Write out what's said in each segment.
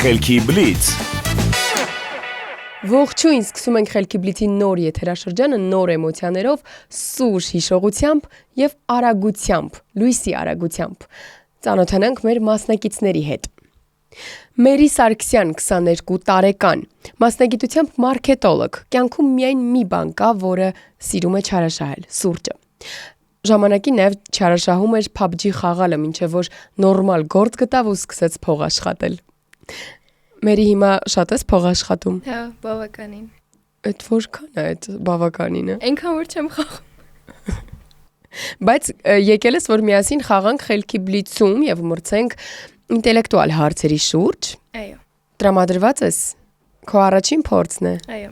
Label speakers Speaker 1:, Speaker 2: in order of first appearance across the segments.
Speaker 1: Խելքի բլից։
Speaker 2: Ողջույն, սկսում ենք Խելքի բլիցի նոր եթերաշրջանը նոր էմոցիաներով, սուր հիշողությամբ եւ արագությամբ, լույսի արագությամբ։ Ծանոթանանք մեր մասնակիցների հետ։ Մերի Սարգսյան, 22 տարեկան, մասնագիտությամբ մարքետոլոգ, կյանքում միայն մի բան կա, որը սիրում է չարաշահել՝ սուրճը։ Ժամանակին նաև չարաշահում էր PUBG խաղալը, մինչև որ նորմալ գործ գտավ ու սկսեց փող աշխատել։ Մերի հիմա շատ ես փող աշխատում։
Speaker 3: Հա, բավականին։
Speaker 2: Այդ որքան է այդ բավականինը։
Speaker 3: Այնքան որ չեմ խաղում։
Speaker 2: Բայց եկել ես, որ միասին խաղանք Խելքի բլիցում եւ մրցենք ինտելեկտուալ հարցերի շուրջ։
Speaker 3: Այո,
Speaker 2: Տրամադրված ես։ Քո առաջին փորձն է։
Speaker 3: այո։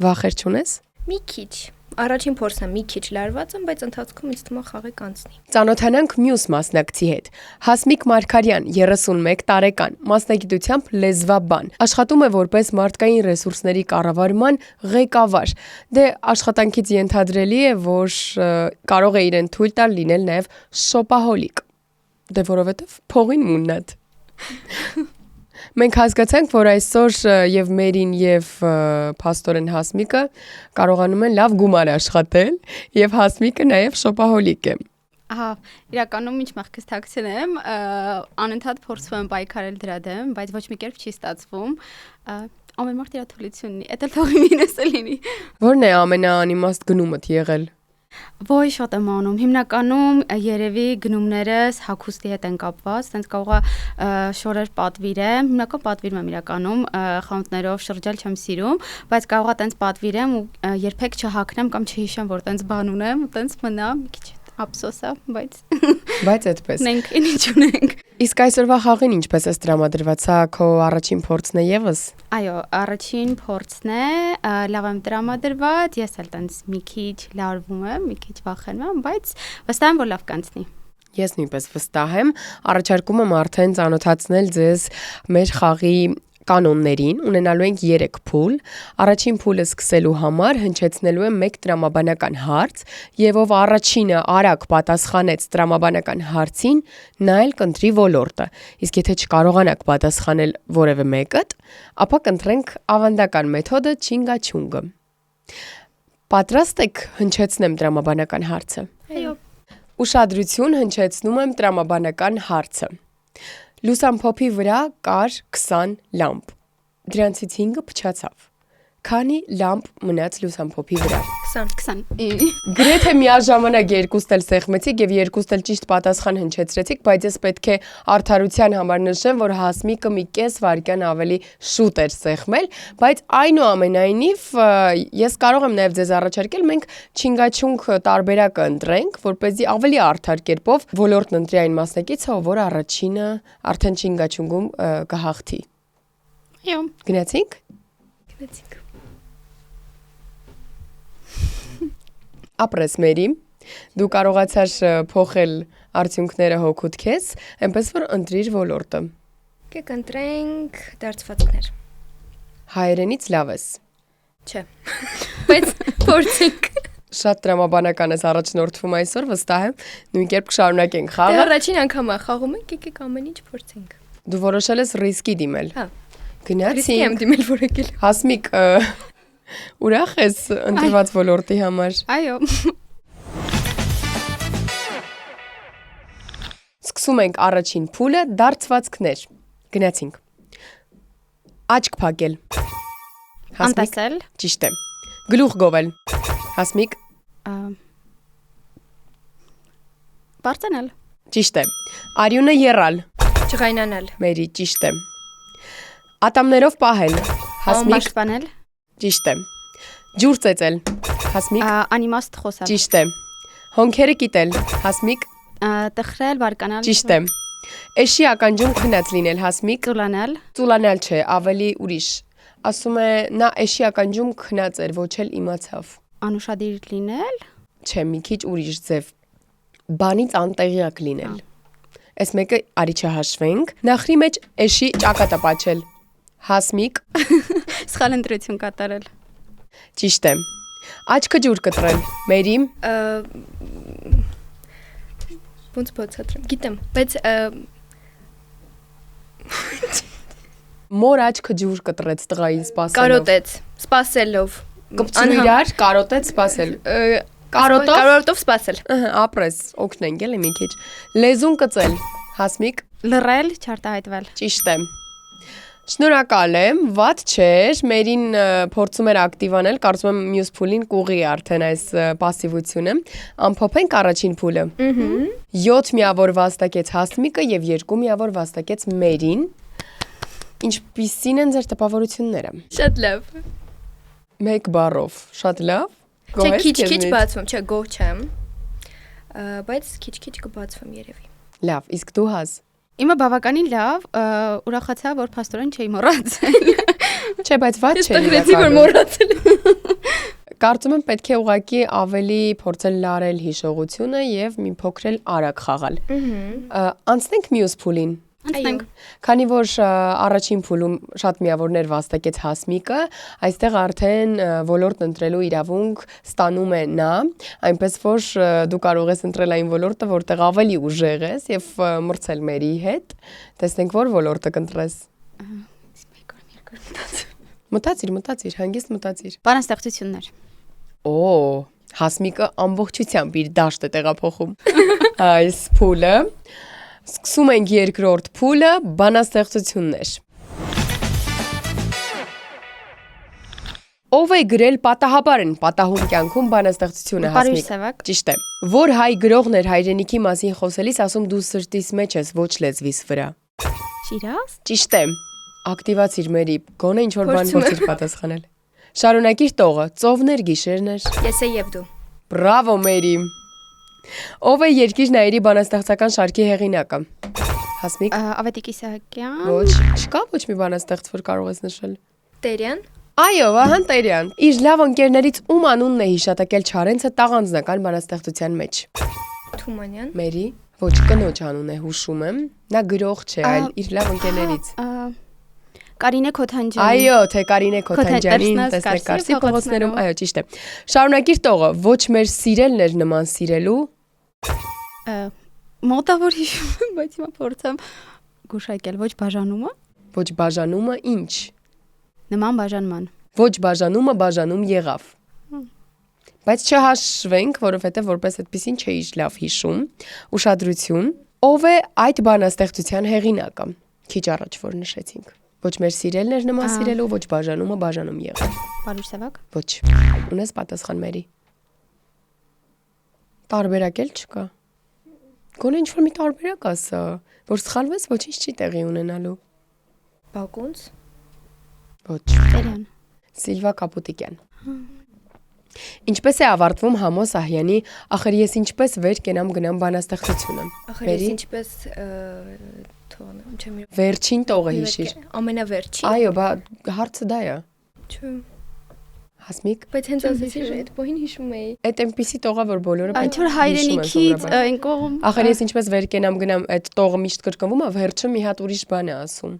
Speaker 2: Վախեր չունես։
Speaker 3: Մի քիչ։ Առաջին փորձն է մի քիչ լարված եմ, բայց ընթացքում ինձ թվում է խաղը կանցնի։
Speaker 2: Ծանոթանանք մյուս մասնակցի հետ։ Հասմիկ Մարգարյան, 31 տարեկան, մասնագիտությամբ լեզվաբան, աշխատում է որպես մարդկային ռեսուրսների կառավարման ղեկավար։ Դե աշխատանքից ենթադրելի է, որ կարող է իրեն թույլ տալ լինել նաև շոպահոլիկ։ Դե որովհետև փողին մուննատ։ Մենք հասկացանք, որ այսօր եւ Մերին եւ փաստորեն Հասմիկը կարողանում են լավ գումար աշխատել եւ Հասմիկը նաեւ շոպահոլիկ է։
Speaker 4: Ահա, իրականում ինչ մեղքս թաքցնեմ, անընդհատ փորձում եմ պայքարել դրա դեմ, բայց ոչ մի կերպ չի ստացվում։ Ամեն մարդ իր թուլությունն ունի, դա թողի մինուսը լինի։
Speaker 2: Որն է ամենաանիմաստ գնումդ եղել։
Speaker 4: Ոյ շատ եմ անում։ Հիմնականում երևի գնումներս հագուստի հետ են կապված, տենց կարող է շորեր պատվիրեմ, հիմնական պատվիրում եմ իրականում, խանութներով շրջել չեմ սիրում, բայց կարող է տենց պատվիրեմ ու երբեք չհագնեմ կամ չհիշեմ, որ տենց բան ունեմ, ու տենց մնա մի քիչ ափսոս է,
Speaker 2: Բայց այդպես։
Speaker 4: Մենք ինչ ունենք։
Speaker 2: Իսկ այսօրվա խաղին ինչպես ես տրամադրված, հա քո առաջին փորձն է եւս։
Speaker 4: Այո, առաջին փորձն է, լավ եմ տրամադրված, ես էլ տենց մի քիչ լարվում եմ, մի քիչ վախենում եմ, բայց վստահ եմ, որ լավ կանցնի։
Speaker 2: Ես նույնպես վստահ եմ, առաջարկում եմ արդեն ծանոթացնել ձեզ մեր խաղի կանոններին, ունենալու ենք 3 փուլ։ Առաջին փուլը սկսելու համար հնչեցնելու եմ 1 տրամաբանական հարց, եւ ով առաջինը արագ պատասխանեց տրամաբանական հարցին, նա էլ կընտրի ոլորտը։ Իսկ եթե չկարողանաք պատասխանել որևէ մեկը, ապա կընտրենք ավանդական մեթոդը չինգաչունգը։ Պատրաստ եք հնչեցնեմ տրամաբանական հարցը։
Speaker 4: Այո։
Speaker 2: Ուշադրություն, հնչեցնում եմ տրամաբանական հարցը։ Լուսամփոփի վրա կար 20 լամպ։ Դրանցից 5-ը փչացավ։ Քանի լամպ մնաց լուսամփոփի վրա։
Speaker 3: 20։
Speaker 2: Գրեթե միաժամանակ երկուստ էլ սեղմեցիք եւ երկուստ էլ ճիշտ պատասխան հնչեցրեցիք, բայց ես պետք է արդարության համար նշեմ, որ Հասմիկը մի կես վայրկյան ավելի շուտ էր սեղմել, բայց այնուամենայնիվ ես կարող եմ նաեւ ձեզ առաջարկել մենք չինգաչունգ տարբերակը ընտրենք, որպեսզի ավելի արդար կերպով ոլորտն ընտրի այն մասնակիցը, որ առաջինը արդեն չինգաչունգում կհաղթի։
Speaker 4: Այո։
Speaker 2: Գնացինք։
Speaker 3: Գնացինք։
Speaker 2: Ապրես Մերի, դու կարողացար փոխել արդյունքները հոգուտ քեզ, այնպես որ ընտրիր ոլորտը։
Speaker 3: Կընտրենք դարձվածքներ։
Speaker 2: Հայերենից լավ ես։
Speaker 3: Չէ։ Բայց փորձենք։
Speaker 2: Շատ տրամաբանական ես առաջնորդվում այսօր, վստահ եմ, նույն կերպ կշարունակենք
Speaker 3: Դե
Speaker 2: խաղը։
Speaker 3: առաջին անգամ է խաղում ենք, եկեք ամեն ինչ փորձենք։
Speaker 2: Դու որոշել ես ռիսկի դիմել։
Speaker 3: Հա։ Ռիսկի եմ
Speaker 2: Գնացինք։
Speaker 3: դիմել որեկել։
Speaker 2: Հասմիկ, ուրախ ես ընտրված ոլորտի համար։
Speaker 4: Այո։
Speaker 2: Սկսում ենք առաջին փուլը՝ դարձվածքներ։ Գնացինք։ Աչք փակել։
Speaker 4: Անտեսել։
Speaker 2: Ճիշտ է։ Գլուխ գովել։ Հասմիկ,
Speaker 4: Բարձրանալ։
Speaker 2: ճիշտ է։ Արյունը եռալ։
Speaker 3: Ջղայնանալ։
Speaker 2: Մերի, ճիշտ է։ Ատամներով պահել։ Հասմիկ,
Speaker 4: Պաշտպանել։
Speaker 2: ճիշտ է։ Ջուր ծեծել։ Հասմիկ,
Speaker 4: Անիմաստ խոսալ։
Speaker 2: ճիշտ է։ Հոնքերը կիտել։ Հասմիկ,
Speaker 4: Տխրել, բարկանալ։
Speaker 2: ճիշտ է։ Էշի ականջում քնած լինել։ Հասմիկ,
Speaker 4: Ծուլանել։
Speaker 2: ծուլանել չէ, ավելի ուրիշ։ Ասում է նա էշի ականջում քնած էր, ոչ էլ իմացավ։
Speaker 4: Անուշադիր լինել։
Speaker 2: Չէ, մի քիչ ուրիշ ձև։ Բանից անտեղյակ լինել։ Այս մեկը արի չհաշվենք։ Նախրի մեջ էշի ճակատը պաչել։ Հասմիկ,
Speaker 4: Սխալ ընտրություն կատարել։
Speaker 2: ճիշտ է։ Աչքը ջուր կտրել։ Մերի,
Speaker 3: Ոնց բացատրեմ։ Գիտեմ, բայց
Speaker 2: Մոր աչքը ջուր կտրեց տղային սпасելով։
Speaker 3: Կարոտեց, սпасելով։
Speaker 2: Կպցրու իրար, կարոտեց սпасել։ Կարոտով։
Speaker 3: Կարոտով սпасել։
Speaker 2: Ապրես, օգնենք էլի մի քիչ։ Լեզուն կծել։ Հասմիկ։
Speaker 4: Լռել, չարտահայտվել։
Speaker 2: Ճիշտ է։ Շնորհակալ եմ, վատ չէր, մերին փորձում էր ակտիվանել, կարծում եմ մյուս փուլին կուղի արդեն այս пассивությունը։ Ամփոփենք առաջին փուլը։ 7 միավոր վաստակեց Հասմիկը եւ 2 միավոր վաստակեց Մերին։ Ինչպիսին են ձեր տպավորությունները։
Speaker 3: Շատ լավ։
Speaker 2: Մեկ բառով, շատ լավ։
Speaker 3: Չէ, քիչ-քիչ բացվում, չէ, գոհ չեմ։ Բայց քիչ-քիչ կբացվում երևի։
Speaker 2: Լավ, իսկ դու Հաս։
Speaker 4: Իմը բավականին լավ, ուրախացա, որ փաստորեն չէի մոռացել։
Speaker 2: Չէ, բայց ված չէ։
Speaker 3: Տղրեցի որ մոռացել։
Speaker 2: Կարծում եմ պետք է ուղղակի ավելի փորձել լարել հիշողությունը եւ մի փոքր էլ արագ խաղալ։ Անցնենք մյուս փուլին։
Speaker 4: Անցնենք։
Speaker 2: Քանի որ առաջին փուլում շատ միավորներ վաստակեց Հասմիկը, այստեղ արդեն ոլորտ ընտրելու իրավունք ստանում է նա, այնպես որ դու կարող ես ընտրել այն ոլորտը, որտեղ ավելի ուժեղ ես եւ մրցել Մերի հետ։ Տեսնենք որ ոլորտը կընտրես։ Մտածիր, հանգիստ մտածիր։
Speaker 4: Բանաստեղծություններ։
Speaker 2: Օ, Հասմիկը ամբողջությամբ իր դաշտը տեղափոխում։ Այս փուլը Սկսում ենք երկրորդ փուլը, բանաստեղծություններ։ Ով է գրել պատահաբար են պատահում կյանքում բանաստեղծությունը Հասմիկ։ Ճիշտ է։ Որ հայ գրողներ հայրենիքի մասին խոսելիս ասում դու սրտիս մեջ ես, ոչ լեզվիս վրա։
Speaker 4: Շիրազ։
Speaker 2: Ճիշտ է։ Ակտիվացիր Մերի, գոնե ինչ-որ բան փորձիր պատասխանել։ Շարունակիր տողը, ծովներ գիշերներ։
Speaker 3: Ես եւ դու։
Speaker 2: Բրավո Մերի։ Ով է Երկիր նայերի բանաստեղծական շարքի հեղինակը։ Հասմիկ։
Speaker 4: Ավետիք Իսահակյան։
Speaker 2: Ոչ, չկա ոչ մի բանաստեղծ, որ կարող ես նշել։
Speaker 3: Տերյան։
Speaker 2: Այո, Վահան Տերյան։ Իր լավ ընկերներից ում անունն է հիշատակել Չարենցը տաղանձնական բանաստեղծության մեջ։
Speaker 3: Թումանյան։
Speaker 2: Մերի։ Ոչ, կնոջ անուն է, հուշում եմ։ Նա գրող չէ, այլ իր լավ ընկերներից։
Speaker 4: Կարինե Քոթանջյան։
Speaker 2: Այո, թե Կարինե Քոթանջյանին տեսնեք Կարսի փողոցներում, այո, ճիշտ է։ Շարունակիր տողը, ոչ մեր սիրելն էր նման սիրելու։
Speaker 4: Մոտավոր հիշում եմ, բայց հիմա փորձեմ գուշակել, ոչ բաժանումը։
Speaker 2: Ոչ բաժանումը ինչ։
Speaker 4: Նման բաժանման։
Speaker 2: Ոչ բաժանումը բաժանում եղավ։ Բայց չհաշվենք, որովհետև որպես այդպեսին չէի լավ հիշում։ Ուշադրություն։ Ով է այդ բանաստեղծության հեղինակը։ Քիչ առաջ որ նշեցինք։ Ոչ մեր սիրելն էր նման սիրելու, ոչ բաժանումը բաժանում եղավ։
Speaker 4: Պարուշ Սևակ։
Speaker 2: Ոչ։ Ունես պատասխան Մերի։ Տարբերակ էլ չկա։ Գոնե ինչ-որ մի տարբերակ ասա, որ սխալվես ոչինչ չի տեղի ունենալու։
Speaker 3: Բակունց։
Speaker 2: Ոչ։
Speaker 4: Տերյան։
Speaker 2: Սիլվա Կապուտիկյան։ Ինչպես է ավարտվում Համո Սահյանի «Ախր ես ինչպես վեր կենամ գնամ» բանաստեղծությունը։
Speaker 3: Ախր ես ինչպես թողնեմ, չեմ։
Speaker 2: Վերջին տողը հիշիր։
Speaker 3: Ամենավերջին։
Speaker 2: Այո, բա հարցը դա է։
Speaker 3: Չէ։
Speaker 2: Հասմիկ։
Speaker 3: Բայց հենց ասեցի, že այդ բոհին հիշում էի։
Speaker 2: Այդ այնպեսի տողը որ բոլորը
Speaker 4: Ինչ որ հայրենիքից այն կողմ։
Speaker 2: Ախր ես ինչպես վեր կենամ գնամ, այդ տողը միշտ կրկնվում է, վերջը մի հատ ուրիշ բան է ասում։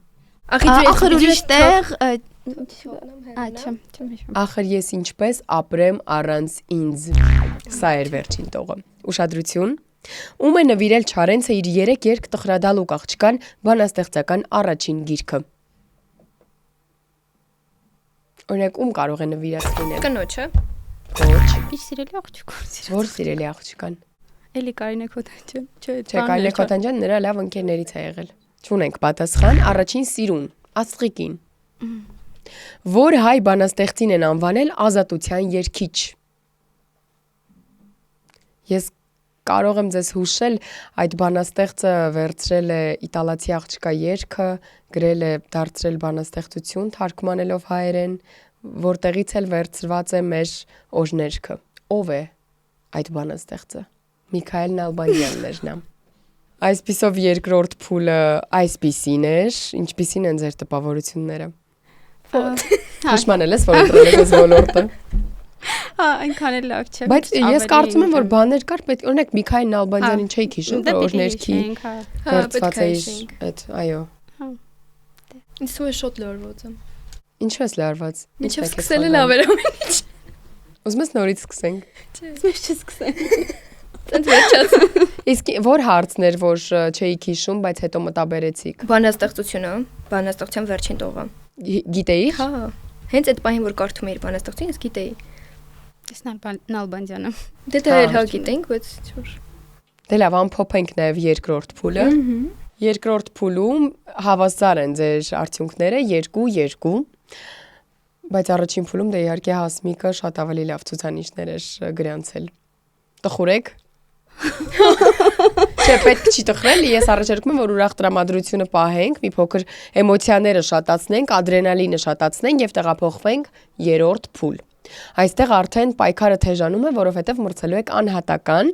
Speaker 4: Ախր ուրիշ տեղ չեմ հիշում։
Speaker 2: Ախր ես ինչպես ապրեմ առանց ինձ։ Սա էր վերջին տողը։ Ուշադրություն։ Ում է նվիրել Չարենցը իր 3 երգ Տխրադալուկ աղջկան բանաստեղծական առաջին գիրքը։ Օրինակ ում կարող է նվիրած լինել։
Speaker 3: Կնոջը։
Speaker 2: Ոչ։
Speaker 4: Ինչ սիրելի աղջիկ։
Speaker 2: Որ սիրելի աղջկան։
Speaker 4: Էլի Կարինե Քոթանջյան։
Speaker 2: Չէ, Կարինե Քոթանջյան նրա լավ ընկերներից է եղել։ Չունենք պատասխան, առաջին սիրուն, Աստղիկին։ Որ հայ բանաստեղծին են անվանել ազատության երգիչ։ Ես կարող եմ ձեզ հուշել, այդ բանաստեղծը վերցրել է իտալացի աղջկա երգը, գրել է, դարձրել բանաստեղծություն, թարգմանելով հայերեն, որտեղից էլ վերցրված է մեր օրհներգը։ Ով է այդ բանաստեղծը։ Միքայել Նալբանյանն էր նա։ Այսպիսով երկրորդ փուլը այսպիսին էր, ինչպիսին են ձեր տպավորությունները։ Հաշմանել ես, որ ընտրել ես ոլորտը։
Speaker 4: Այնքան էլ լավ չէ։
Speaker 2: Բայց ես կարծում եմ, որ բաներ կար, պետք օրինակ Միքայել Նալբանդյանին չէի հիշում, որ օրհներգի վերցված է այդ, այո։
Speaker 3: Ինձ թվում է շոտ լարված եմ։
Speaker 2: Ինչու ես լարված։
Speaker 3: Ինչով սկսել է լավ էր ամեն ինչ։
Speaker 2: Ուզում ես նորից սկսենք։
Speaker 4: Չէ, չսկսենք։
Speaker 3: Ցենց վերջացնում։
Speaker 2: Իսկ որ հարցներ, որ չէիք հիշում, բայց հետո մտաբերեցիք։
Speaker 3: Բանաստեղծությունը, բանաստեղծության վերջին տողը։
Speaker 2: Գիտեի։
Speaker 3: Հա։ Հենց այդ պահին, որ կարդում էի բանաստեղծություն, ես գիտեի։
Speaker 4: Ես Նալբանդյանը։
Speaker 3: Դե դա էլ հա գիտենք, բայց ինչ-որ։
Speaker 2: Դե լավ, ամփոփենք նաև երկրորդ փուլը։ Երկրորդ փուլում հավասար են ձեր արդյունքները 2-2, բայց առաջին փուլում դե իհարկե Հասմիկը շատ ավելի լավ ցուցանիշներ էր գրանցել։ Տխուրեք։ Չէ, պետք չի տխրել, ես առաջարկում եմ, որ ուրախ տրամադրությունը պահենք, մի փոքր էմոցիաները շատացնենք, ադրենալինը շատացնենք եւ տեղափոխվենք երրորդ փուլ։ Այստեղ արդեն պայքարը թեժանում է, որովհետեւ մրցելու եք անհատական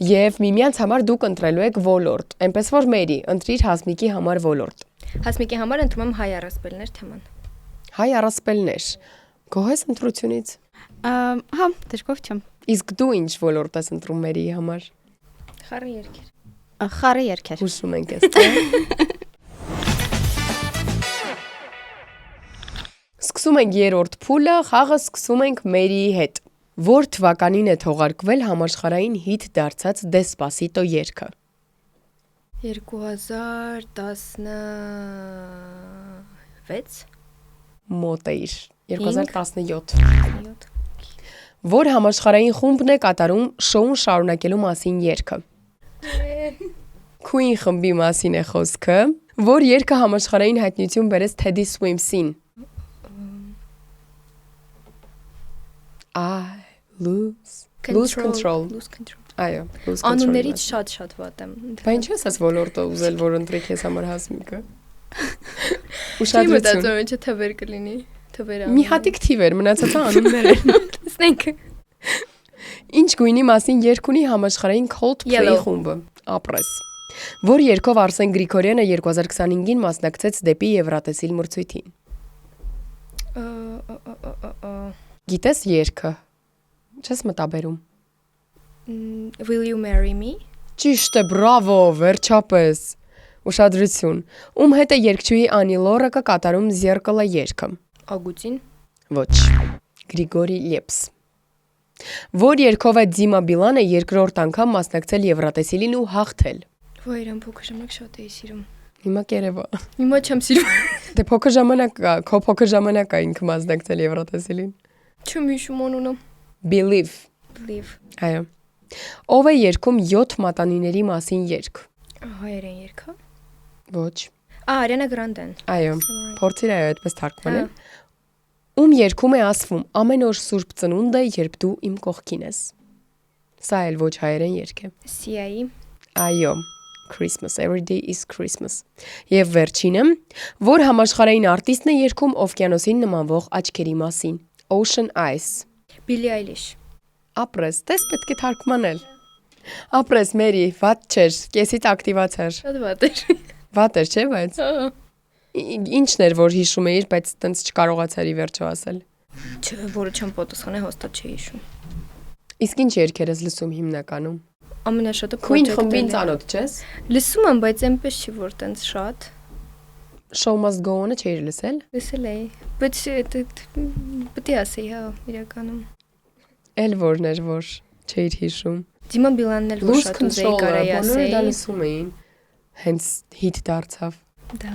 Speaker 2: եւ միմյանց համար դուք ընտրելու եք ոլորտ։ Այնպես որ Մերի, ընտրիր Հասմիկի համար ոլորտ։
Speaker 3: Հասմիկի համար ընդունում եմ հայ առասպելներ թեման։
Speaker 2: Հայ առասպելներ։ Գոհես ընտրությունից։
Speaker 4: Հա, դժգոհ չեմ։
Speaker 2: Իսկ դու ինչ ոլորտ ես ընտրում Մերիի համար։
Speaker 3: Խառը երկեր։
Speaker 4: Խառը երկեր։
Speaker 2: Հուշում ենք այստեղ։ Սկսում ենք երրորդ փուլը, խաղը սկսում ենք Մերիի հետ։ Որ թվականին է թողարկվել համաշխարհային հիթ դարձած Դեսպասիտո երգը։
Speaker 3: 2016
Speaker 2: Մոտ էիր 2017 Որ համաշխարհային խումբն է կատարում շոուն շարունակելու մասին երգը։ Queen խմբի մասին է խոսքը, որ երգը համաշխարհային հայտնություն բերեց Teddy Swims-ին։ Lose control։ Այո, lose control։
Speaker 3: Անուններից շատ վատ եմ։
Speaker 2: Բա ինչ ես ոլորտը ուզել, որ ընտրեք ես համար Հասմիկը։
Speaker 3: Չի մտածում ինչ թվեր կլինի, թվերը։
Speaker 2: Մի հատիկ թիվեր, մնացածը անուններ են։
Speaker 3: Տեսնենք։
Speaker 2: Ինչ գույնի մասին երգ ունի համաշխարհային Coldplay խումբը, ապրես։ Որ երգով Արսեն Գրիգորյանը 2025-ին մասնակցեց դեպի Եվրատեսիլ մրցույթին։ Գիտես երգը։ Չես մտաբերում։
Speaker 3: Will you marry me?
Speaker 2: Ճիշտ է, բրավո, վերջապես։ Ուշադրություն։ Ում հետ է երգչուհի Անի Լորակը կատարում Զերկալա երգը։
Speaker 3: Ագուտին։
Speaker 2: Ոչ։ Գրիգորի Լեպս։ Որ երգով է Դիմա Բիլանը երկրորդ անգամ մասնակցել Եվրատեսիլին ու հաղթել։
Speaker 3: Ոայ, իրան փոքր ժամանակ շատ էի սիրում։
Speaker 2: Հիմա կերևա։
Speaker 3: Հիմա չեմ սիրում։
Speaker 2: Դե փոքր ժամանակ, քո փոքր ժամանակ է ինքը մասնակցել Եվրատեսիլին։
Speaker 3: Չեմ հիշում անունը։
Speaker 2: Believe։ Այո։ Ով է երգում 7 մատանիների մասին երգ։
Speaker 3: Հայերեն երգը։
Speaker 2: Ոչ։
Speaker 3: Արիանա Գրանդեն։
Speaker 2: Այո։ Փորձիր այո այդպես թարգմանել։ Ում երգում է ասվում ամեն օր Սուրբ Ծնունդ է, երբ դու իմ կողքին ես։ Սա էլ ոչ հայերեն երգ է։
Speaker 3: Սիայի։
Speaker 2: Այո։ Christmas, every day is Christmas։ Եվ վերջինը, որ համաշխարհային արտիստն է երգում օվկիանոսին նմանվող աչքերի մասին։ Ocean Eyes։
Speaker 3: Billie Eilish։
Speaker 2: Ապրես, տես պետք է թարգմանել։ Ապրես, Մերի, վատ չէր, կեսից ակտիվացար։
Speaker 3: Շատ վատ էր։
Speaker 2: Վատ էր, չէ՞ բայց։ Ինչն էր, որ հիշում էիր, բայց տենց չկարողացար ի վերջո ասել։
Speaker 3: Չէ, որը չեմ պատասխանել, հաստատ չի հիշում։
Speaker 2: Իսկ ինչ երգեր ես լսում հիմնականում։
Speaker 3: Ամենաշատը
Speaker 2: Queen խմբին ծանոթ չես։
Speaker 3: Լսում եմ, բայց այնպես չի, որ տենց շատ։
Speaker 2: Show Must Go On-ը չէիր լսել։
Speaker 3: Լսել էի, բայց պետք է ասեի, հա, իրականում։
Speaker 2: Էլ որն էր, որ չէիր հիշում։
Speaker 3: Դիմա Բիլանն էլ որ շատ ուզեի կարայի ասեի։
Speaker 2: Դա լսում էին։ Հենց հիթ դարձավ։
Speaker 3: Դա։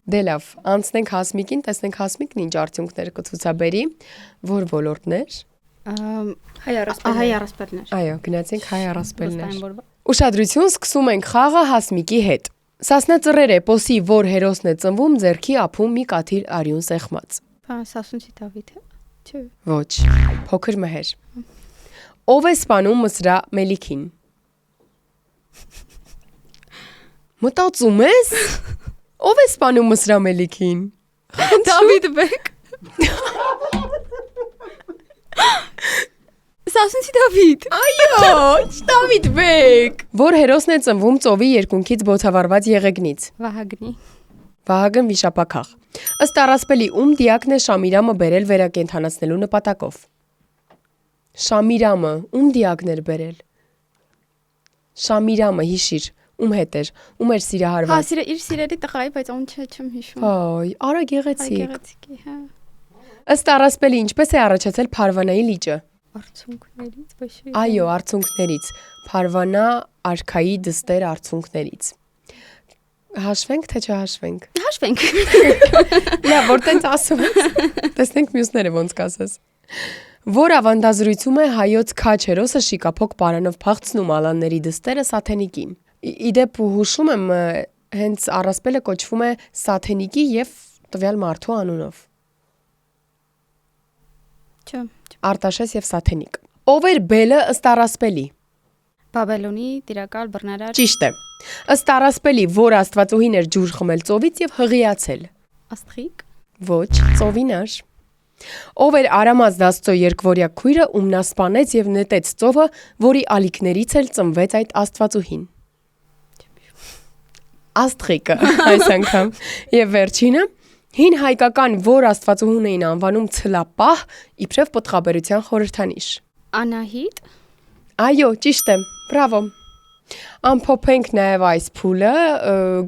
Speaker 2: Դե լավ, անցնենք Հասմիկին, տեսնենք Հասմիկն ինչ արդյունքներ կցուցաբերի, որ ոլորտներ։
Speaker 3: Հայ առասպելներ։
Speaker 4: Հայ առասպելներ։
Speaker 2: Այո, գնացինք հայ առասպելներ։ Ուշադրություն, սկսում ենք խաղը Հասմիկի հետ։ Սասնա ծռեր է պոսի, որ հերոսն է ծնվում, ձեռքի ափում մի կաթիլ արյուն սեղմած։
Speaker 4: Սասունցի Դավիթը։ Չէ։
Speaker 2: Ոչ, փոքր մհեր։ Ով է սպանում Մսրա Մելիքին։ Մտածում ես։ Ով է սպանում Մսրա Մելիքին։
Speaker 4: Դավիթ Բեկ։ Սասունցի Դավիթ։
Speaker 2: Այո, Դավիթ Բեկ։ Որ հերոսն է ծնվում ծովի երկունքից բոցավառված եղեգնից։
Speaker 4: Վահագնի։
Speaker 2: Վահագն վիշապաքաղ։ Ըստ առասպելի ում դիակն է Շամիրամը բերել վերակենդանացնելու նպատակով։ Շամիրամը ում դիակն էր բերել։ Շամիրամը հիշիր, ում հետ էր, ում էր
Speaker 4: Հա,
Speaker 2: սիրահարված։
Speaker 4: իր սիրելի տղայի, բայց ում չեմ հիշում։
Speaker 2: Այ, արա գեղեցիկ։
Speaker 4: Գեղեցիկի, հա։
Speaker 2: Ըստ առասպելի ինչպես է առաջացել Փարվանայի լիճը։
Speaker 4: Արցունքներից, ոչ։
Speaker 2: Այո, արցունքներից։ Փարվանա արքայի դստեր արցունքներից։ Հաշվենք թե չհաշվենք։
Speaker 4: Հաշվենք։
Speaker 2: Լավ, որ տենց ասում ես։ Տեսնենք մյուսները ոնց կասես։ Որ ավանդազրույցում է հայոց քաչերոսը շիկափոկ պարանով փախցնում ալանների դստերը Սաթենիկին։ Իդեպ հուշում եմ, հենց առասպելը կոչվում է Սաթենիկի եւ տվյալ մարդու անունով։
Speaker 4: Չէ։
Speaker 2: Արտաշես եւ Սաթենիկ։ Ով էր բելը ըստ առասպելի։
Speaker 4: Բաբելոնի տիրակալ բռնարար։
Speaker 2: Ճիշտ է։ Ըստ առասպելի, որ Աստվածուհին էր ջուր խմել ծովից եւ հղիացել։
Speaker 4: Աստղիկ։
Speaker 2: Ոչ, ծովինար։ Ով էր Արամած Դաստո երկվորյա քույրը, ում նա սպանեց եւ նետեց ծովը, որի ալիքներից էլ ծնվեց այդ Աստվածուհին։ Աստղիկը այս անգամ։ Եվ վերջինը, հին հայկական որ Աստվածուհուն էին անվանում ցլապահ, իբրև պտղաբերության խորհրդանիշ։
Speaker 4: Անահիտ։
Speaker 2: Այո, ճիշտ է։ Բրավո։ Ամփոփենք նաև այս փուլը,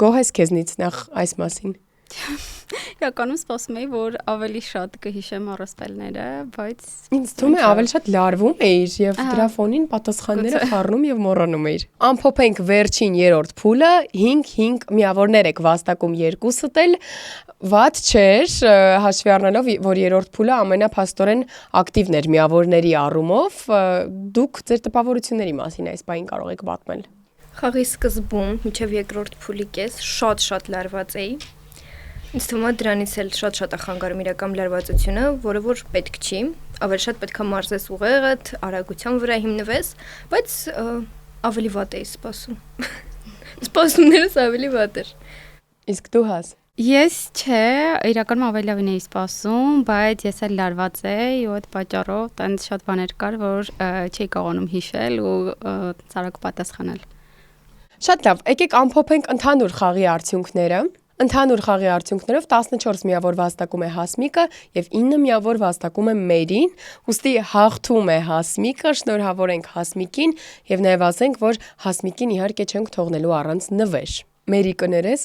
Speaker 2: գոհես քեզնից նախ այս մասին։
Speaker 4: Իրականում սպասում էի, որ ավելի շատ կհիշեմ առասպելները, բայց
Speaker 2: Ինձ թվում է ավելի շատ լարվում էիր եւ դրա ֆոնին պատասխանները խառնում եւ մոռանում էիր։ Ամփոփենք վերջին երրորդ փուլը, 5 միավորներ եք վաստակում երկուսըդ էլ, վատ չէր, հաշվի առնելով, որ երրորդ փուլը ամենափաստորեն ակտիվն էր միավորների առումով, դուք ձեր տպավորությունների մասին այս բային կարող եք պատմել։
Speaker 3: Խաղի սկզբում, մինչև երկրորդ փուլի կես, շատ լարված էի։ Ինձ թվում է դրանից էլ շատ է խանգարում իրական լարվածությունը, որը որ պետք չի, ավելի շատ պետք է մարզես ուղեղդ, արագության վրա հիմնվես, բայց ավելի վատ էի սպասում։ Սպասումներս ավելի վատ էր։
Speaker 2: Իսկ դու հաս։
Speaker 4: Ես չէ, իրականում ավելի լավին էի սպասում, բայց ես էլ լարված էի ու այդ պատճառով տենց շատ բաներ կար, որ չէի կարողանում հիշել ու ցարակ պատասխանել։
Speaker 2: Շատ լավ, եկեք ամփոփենք ընդհանուր խաղի արդյունքները։ Ընդհանուր խաղի արդյունքներով 14 միավոր վաստակում է Հասմիկը եւ 9 միավոր վաստակում է Մերին, ուստի հաղթում է Հասմիկը, շնորհավորենք Հասմիկին եւ նաեւ ասենք, որ Հասմիկին իհարկե չենք թողնելու առանց նվեր։ Մերի կներես,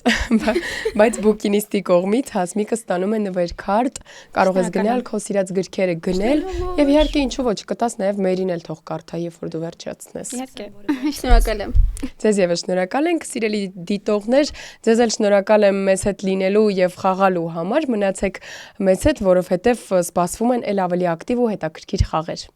Speaker 2: բայց բուկինիստի կողմից Հասմիկը ստանում է նվերքարտ, կարող ես գնալ քո սիրած գրքերը գնել եւ իհարկե ինչու ոչ կտաս նաեւ Մերին էլ թող կարդա, երբ որ դու վերջացնես։
Speaker 4: Իհարկե։ Շնորհակալ եմ։
Speaker 2: Ձեզ եւս շնորհակալ ենք, սիրելի դիտողներ, ձեզ էլ շնորհակալ եմ մեզ հետ լինելու եւ խաղալու համար, մնացեք մեզ հետ, որովհետեւ սպասվում են ել ավելի ակտիվ ու հետաքրքիր խաղեր։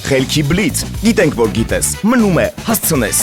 Speaker 1: Խելքի բլից, գիտենք որ գիտես, մնում է հասցնես։